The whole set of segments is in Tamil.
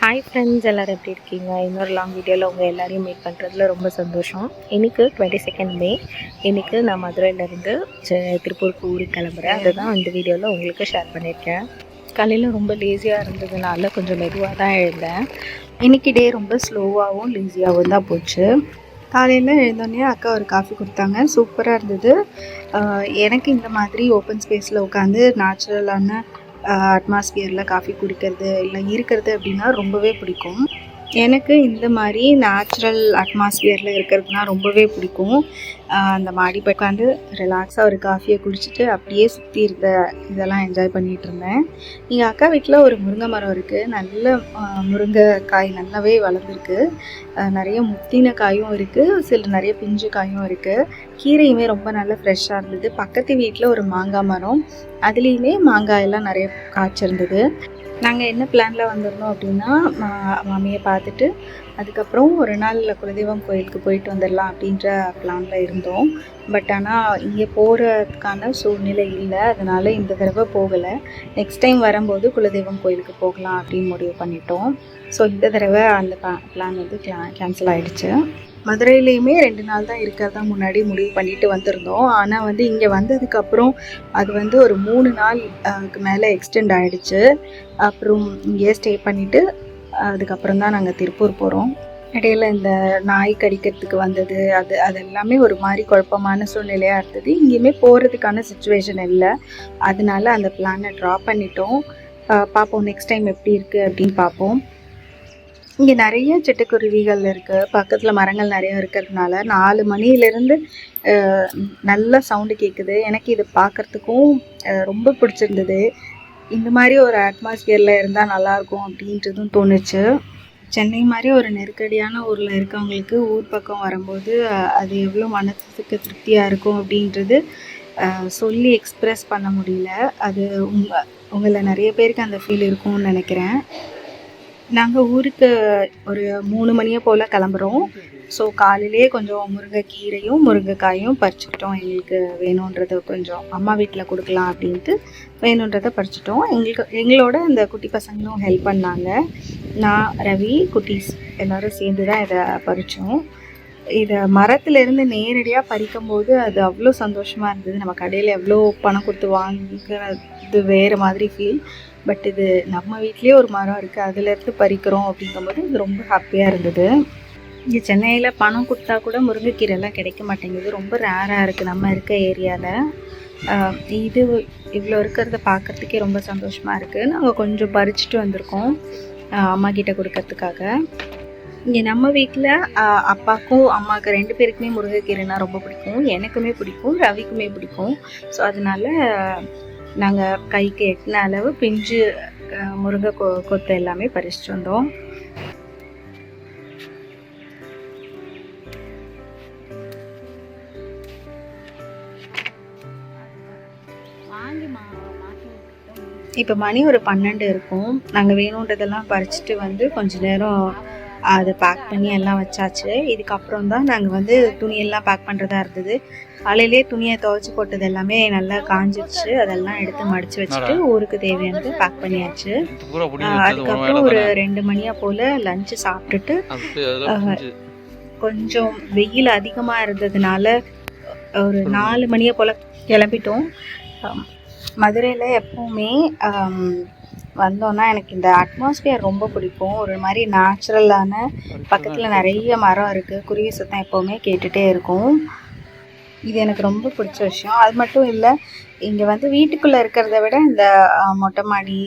ஹாய் ஃப்ரெண்ட்ஸ், எல்லோரும் எப்படி இருக்கீங்க? இன்னொரு லாங் வீடியோவில் உங்கள் எல்லாரையும் மீட் பண்ணுறதுல ரொம்ப சந்தோஷம். இன்றைக்கி 22 மே. இன்றைக்கி நான் மதுரையிலேருந்து திருப்பூருக்கு ஊருக்கு கிளம்புறேன். அதுதான் இந்த வீடியோவில் உங்களுக்கு ஷேர் பண்ணியிருக்கேன். காலையில் ரொம்ப லேசியாக இருந்ததுனால கொஞ்சம் மெதுவாக தான் எழுந்தேன். இன்றைக்கி டே ரொம்ப ஸ்லோவாகவும் லேசியாகவும் தான் போச்சு. காலையில் எழுந்தோடனே அக்கா ஒரு காஃபி கொடுத்தாங்க, சூப்பராக இருந்தது. எனக்கு இந்த மாதிரி ஓப்பன் ஸ்பேஸில் உட்காந்து நேச்சுரலான அட்மாஸ்பியரில் காஃபி குடிக்கிறது இல்லை இருக்கிறது அப்படின்னா ரொம்பவே பிடிக்கும். எனக்கு இந்த மாதிரி நேச்சுரல் அட்மாஸ்பியரில் இருக்கிறதுனா ரொம்பவே பிடிக்கும். அந்த மாடி போய் உட்காந்து ரிலாக்ஸாக ஒரு காஃபியை குடிச்சிட்டு அப்படியே சுற்றி இருந்த இதெல்லாம் என்ஜாய் பண்ணிகிட்டு இருந்தேன். எங்கள் அக்கா வீட்டில் ஒரு முருங்கை மரம் இருக்குது. நல்ல முருங்கைக்காய் நல்லாவே வளர்ந்துருக்கு. நிறைய முத்தின காயும் இருக்குது, நிறைய பிஞ்சு காயும் இருக்குது. கீரையுமே ரொம்ப நல்லா ஃப்ரெஷ்ஷாக இருந்தது. பக்கத்து வீட்டில் ஒரு மாங்காய் மரம், அதுலேயுமே மாங்காயெல்லாம் நிறைய காய்ச்சிருந்தது. நாங்கள் என்ன பிளானில் வந்திருந்தோம் அப்படின்னா, மாமியை பார்த்துட்டு அதுக்கப்புறம் ஒரு நாள் குலதெய்வம் கோயிலுக்கு போயிட்டு வந்துடலாம் அப்படின்ற பிளானில் இருந்தோம். பட் ஆனால் இங்கே போகிறதுக்கான சூழ்நிலை இல்லை, அதனால் இந்த தடவை போகலை. நெக்ஸ்ட் டைம் வரும்போது குலதெய்வம் கோயிலுக்கு போகலாம் அப்படின்னு முடிவு பண்ணிட்டோம். ஸோ இந்த தடவை அந்த பிளான் வந்து கேன்சல் ஆகிடுச்சு. மதுரையிலையுமே 2 நாள் தான் இருக்கிறதா முன்னாடி முடிவு பண்ணிட்டு வந்திருந்தோம். ஆனால் வந்து இங்கே வந்ததுக்கப்புறம் அது வந்து ஒரு 3 நாளுக்கு மேலே எக்ஸ்டெண்ட் ஆகிடுச்சு. அப்புறம் இங்கேயே ஸ்டே பண்ணிவிட்டு அதுக்கப்புறம் தான் நாங்கள் திருப்பூர் போகிறோம். இடையில இந்த நாய் கடிக்கிறதுக்கு வந்தது, அது எல்லாமே ஒரு மாதிரி குழப்பமான சூழ்நிலையாக இருந்தது. இங்கேயுமே போகிறதுக்கான சுச்சுவேஷன் இல்லை, அதனால அந்த பிளானை ட்ராப் பண்ணிட்டோம். பார்ப்போம் நெக்ஸ்ட் டைம் எப்படி இருக்குது அப்படின்னு பார்ப்போம். இங்கே நிறைய சிட்டுக்குருவிகள் இருக்குது, பக்கத்தில் மரங்கள் நிறையா இருக்கிறதுனால 4 மணிலேருந்து நல்ல சவுண்டு கேட்குது. எனக்கு இது பார்க்குறதுக்கும் ரொம்ப பிடிச்சிருந்தது. இந்த மாதிரி ஒரு அட்மாஸ்பியரில் இருந்தால் நல்லாயிருக்கும் அப்படின்றதும் தோணுச்சு. சென்னை மாதிரி ஒரு நெருக்கடியான ஊரில் இருக்கவங்களுக்கு ஊர் பக்கம் வரும்போது அது எவ்வளோ மனசுக்கு திருப்தியாக இருக்கும் அப்படின்றது சொல்லி எக்ஸ்ப்ரெஸ் பண்ண முடியல. அது உங்களை நிறைய பேருக்கு அந்த ஃபீல் இருக்கும்னு நினைக்கிறேன். நாங்கள் ஊருக்கு ஒரு 3 மணியை போல் கிளம்புறோம். ஸோ காலையிலே கொஞ்சம் முருங்கைக்கீரையும் முருங்கைக்காயும் பறிச்சுக்கிட்டோம். எங்களுக்கு வேணுன்றதை கொஞ்சம் அம்மா வீட்டில் கொடுக்கலாம் அப்படின்ட்டு வேணுன்றதை பறிச்சிட்டோம். எங்களோட இந்த குட்டி பசங்களும் ஹெல்ப் பண்ணாங்க. நான், ரவி, குட்டீஸ் எல்லோரும் சேர்ந்து தான் இதை பறித்தோம். இதை மரத்துலேருந்து நேரடியாக பறிக்கும்போது அது அவ்வளோ சந்தோஷமாக இருந்தது. நம்ம கடையில் எவ்வளோ பணம் கொடுத்து வாங்குறது வேறு மாதிரி ஃபீல். பட் இது நம்ம வீட்லேயே ஒரு மரம் இருக்குது, அதிலேருந்து பறிக்கிறோம் அப்படிங்கும்போது இது ரொம்ப ஹாப்பியாக இருந்தது. இங்கே சென்னையில் பணம் கொடுத்தா கூட முருங்கைக்கீரைலாம் கிடைக்க மாட்டேங்குது, ரொம்ப ரேராக இருக்குது நம்ம இருக்க ஏரியாவில். இது இவ்வளோ இருக்கிறத பார்க்குறதுக்கே ரொம்ப சந்தோஷமாக இருக்குது. நாங்கள் கொஞ்சம் பறிச்சுட்டு வந்திருக்கோம் அம்மா கிட்டே கொடுக்கறதுக்காக. இங்கே நம்ம வீட்டில் அப்பாவுக்கும் அம்மாவுக்கு 2 பேருக்குமே முருங்கைக்கீரைனா ரொம்ப பிடிக்கும். எனக்குமே பிடிக்கும், ரவிக்குமே பிடிக்கும். ஸோ அதனால் நாங்கள் கைக்கு எட்டின அளவு பிஞ்சு முருங்கை கொத்தை எல்லாமே பறிச்சுட்டு வந்தோம். இப்போ மணி ஒரு 12 இருக்கும். நாங்கள் வேணுன்றதெல்லாம் பறிச்சுட்டு வந்து கொஞ்ச நேரம் அதை பேக் பண்ணி எல்லாம் வச்சாச்சு. இதுக்கப்புறம் தான் நாங்கள் வந்து துணியெல்லாம் பேக் பண்ணுறதா இருந்தது. காலையிலே துணியை துவைச்சி போட்டது எல்லாமே நல்லா காஞ்சிடுச்சு. அதெல்லாம் எடுத்து மடித்து வச்சுட்டு ஊருக்கு தேவையானது பேக் பண்ணியாச்சு. அதுக்கப்புறம் ஒரு 2 மணியாக போல் லஞ்சு சாப்பிட்டுட்டு கொஞ்சம் வெயில் அதிகமாக இருந்ததுனால ஒரு 4 மணியை போல் கிளம்பிட்டோம். மதுரையில் எப்போவுமே வந்தோன்னா எனக்கு இந்த அட்மாஸ்பியர் ரொம்ப பிடிக்கும். ஒரு மாதிரி நேச்சுரலான, பக்கத்தில் நிறைய மரம் இருக்குது, குருவி சத்தம் எப்போவுமே கேட்டுகிட்டே இருக்கும். இது எனக்கு ரொம்ப பிடிச்ச விஷயம். அது மட்டும் இல்லை, இங்கே வந்து வீட்டுக்குள்ளே இருக்கிறத விட இந்த மொட்டை மாடி,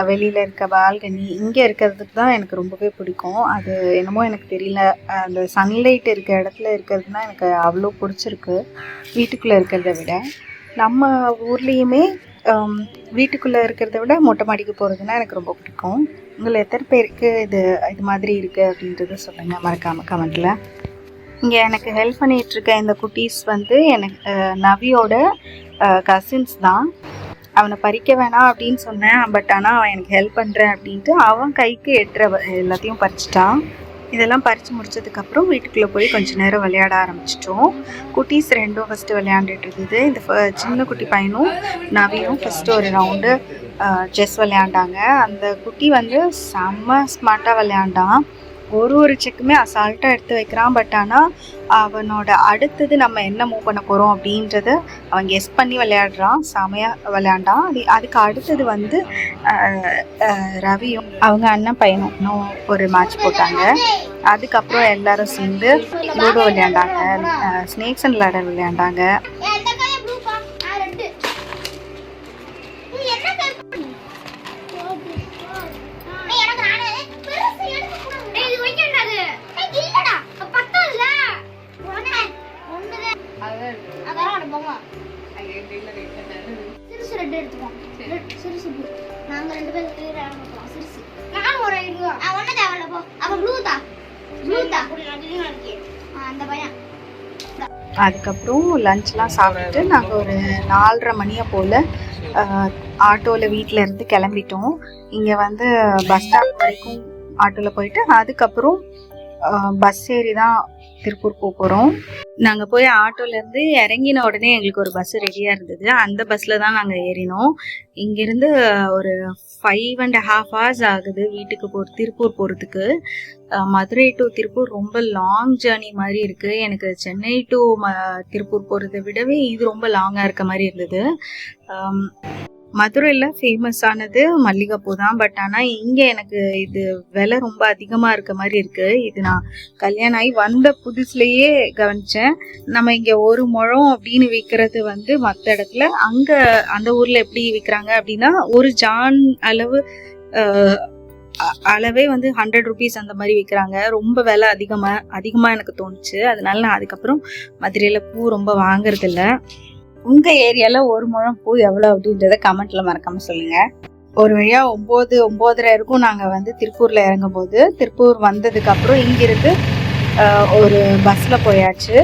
வெளியில் இருக்க பால்கனி, இங்கே இருக்கிறதுக்கு தான் எனக்கு ரொம்பவே பிடிக்கும். அது என்னமோ எனக்கு தெரியல, அந்த சன்லைட் இருக்க இடத்துல இருக்கிறது தான் எனக்கு அவ்வளோ பிடிச்சிருக்கு வீட்டுக்குள்ளே இருக்கிறத விட. நம்ம ஊர்லேயுமே வீட்டுக்குள்ளே இருக்கிறத விட மொட்டை மாடிக்கு போகிறதுனா எனக்கு ரொம்ப பிடிக்கும். உங்களை எத்தனை பேருக்கு இது மாதிரி இருக்குது அப்படின்றத சொல்லுங்கள் மறக்காமல் கமெண்ட்டில். இங்கே எனக்கு ஹெல்ப் பண்ணிகிட்ருக்க இந்த குட்டீஸ் வந்து எனக்கு நவியோட கசின்ஸ் தான். அவனை பறிக்க வேணாம் அப்படின்னு சொன்னேன், பட் ஆனால் அவன் எனக்கு ஹெல்ப் பண்ணுறேன் அப்படின்ட்டு அவன் கைக்கு எட்டுற எல்லாத்தையும் பறிச்சிட்டான். இதெல்லாம் பறித்து முடிச்சதுக்கப்புறம் வீட்டுக்குள்ளே போய் கொஞ்சம் நேரம் விளையாட ஆரம்பிச்சிட்டோம். குட்டீஸ் ரெண்டும் ஃபஸ்ட்டு விளையாண்டுட்டு இருந்தது. இந்த சின்ன குட்டி பையனும் நவியும் ஃபஸ்ட்டு ஒரு ரவுண்டு செஸ் விளையாண்டாங்க. அந்த குட்டி வந்து செம்ம ஸ்மார்ட்டாக விளையாண்டான். ஒரு செக்குமே அசால்ட்டாக எடுத்து வைக்கிறான். பட் ஆனால் அவனோட அடுத்தது நம்ம என்ன மூவ் பண்ண போகிறோம் அப்படின்றத அவன் கெஸ் பண்ணி விளையாடுறான். செமையாக விளையாண்டான். அதுக்கு அடுத்தது வந்து ரவியும் அவங்க அண்ணன் பையனும் இன்னும் ஒரு மேட்ச் போட்டாங்க. அதுக்கப்புறம் எல்லாரும் சேர்ந்து லூடோ விளையாண்டாங்க, ஸ்னேக்ஸ் அண்ட் லேடர் விளையாண்டாங்க. அதுக்கப்புறம் லஞ்ச்லாம் சாப்பிட்டுட்டு நாங்கள் ஒரு 4:30 மணியை போல் ஆட்டோவில் வீட்டில் இருந்து கிளம்பிட்டோம். இங்கே வந்து பஸ் ஸ்டாப் வரைக்கும் ஆட்டோவில் போயிட்டு அதுக்கப்புறம் பஸ் ஏறி தான் திருப்பூர் போகிறோம். நாங்கள் போய் ஆட்டோலேருந்து இறங்கின உடனே எங்களுக்கு ஒரு பஸ் ரெடியாக இருந்தது. அந்த பஸ்ஸில் தான் நாங்கள் ஏறினோம். இங்கேருந்து ஒரு 5.5 hours ஆகுது வீட்டுக்கு திருப்பூர் போகிறதுக்கு. மதுரை டு திருப்பூர் ரொம்ப லாங் ஜேர்னி மாதிரி இருக்குது. எனக்கு சென்னை டு திருப்பூர் போகிறத விடவே இது ரொம்ப லாங்காக இருக்க மாதிரி இருந்தது. மதுரையில் ஃபேமஸானது மல்லிகைப்பூ தான். பட் ஆனால் இங்கே எனக்கு இது விலை ரொம்ப அதிகமாக இருக்க மாதிரி இருக்குது. இது நான் கல்யாணம் ஆகி வந்த புதுசுலேயே கவனித்தேன். நம்ம இங்கே 1 முழம் அப்படின்னு விற்கிறது வந்து மற்ற இடத்துல அங்கே அந்த ஊரில் எப்படி விற்கிறாங்க அப்படின்னா ஒரு ஜான் அளவே வந்து 100 rupees அந்த மாதிரி விற்கிறாங்க. ரொம்ப விலை அதிகமாக எனக்கு தோணுச்சு. அதனால நான் அதுக்கப்புறம் மதுரையில் பூ ரொம்ப வாங்குறதில்ல. உங்கள் ஏரியாவில் 1 முழம் பூ எவ்வளோ அப்படின்றத கமெண்ட்டில் மறக்காமல் சொல்லுங்கள். ஒரு வழியாக 9:30 இருக்கும் நாங்கள் வந்து திருப்பூரில் இறங்கும் போது. திருப்பூர் வந்ததுக்கப்புறம் இங்கிருந்து ஒரு பஸ்ஸில் போயாச்சு.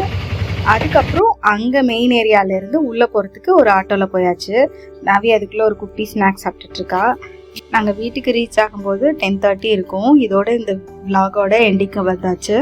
அதுக்கப்புறம் அங்கே மெயின் ஏரியாவிலேருந்து உள்ளே போகிறதுக்கு ஒரு ஆட்டோவில் போயாச்சு. நவி அதுக்குள்ளே ஒரு குட்டி ஸ்நாக்ஸ் சாப்பிட்டுட்ருக்கா. நாங்கள் வீட்டுக்கு ரீச் ஆகும்போது 10:30 இருக்கும். இதோட இந்த vlog-ஓட எண்டிங்க்கு வந்தாச்சு.